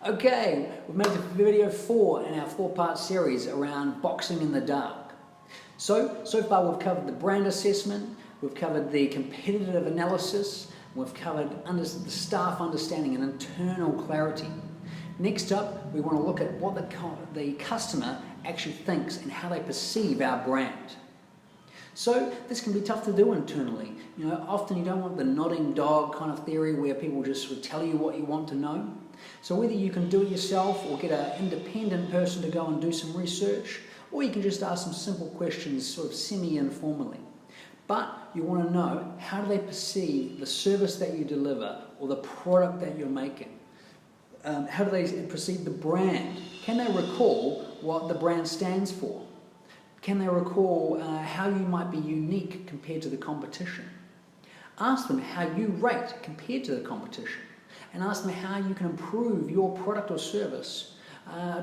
Okay, we've made it to video 4 in our 4-part series around boxing in the dark. So far we've covered the brand assessment, we've covered the competitive analysis, we've covered the staff understanding and internal clarity. Next up, we want to look at what the customer actually thinks and how they perceive our brand. So this can be tough to do internally. You know, often you don't want the nodding dog kind of theory where people just would tell you what you want to know. So whether you can do it yourself or get an independent person to go and do some research, or you can just ask some simple questions sort of semi-informally. But you want to know, how do they perceive the service that you deliver or the product that you're making? How do they perceive the brand? Can they recall what the brand stands for? Can they recall how you might be unique compared to the competition? Ask them how you rate compared to the competition, and ask them how you can improve your product or service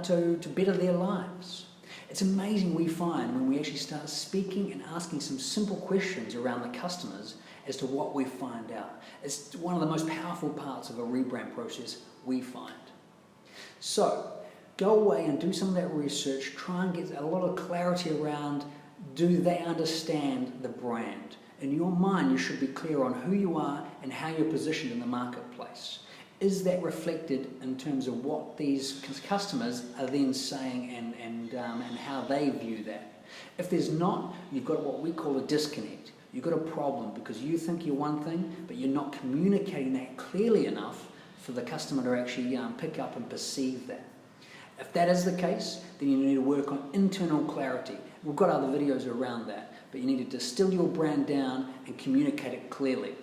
to better their lives. It's amazing we find when we actually start speaking and asking some simple questions around the customers as to what we find out. It's one of the most powerful parts of a rebrand process we find. So, go away and do some of that research, try and get a lot of clarity around, do they understand the brand? In your mind, you should be clear on who you are and how you're positioned in the marketplace. Is that reflected in terms of what these customers are then saying and how they view that? If there's not, you've got what we call a disconnect. You've got a problem because you think you're one thing, but you're not communicating that clearly enough for the customer to actually pick up and perceive that. If that is the case, then you need to work on internal clarity. We've got other videos around that, but you need to distill your brand down and communicate it clearly.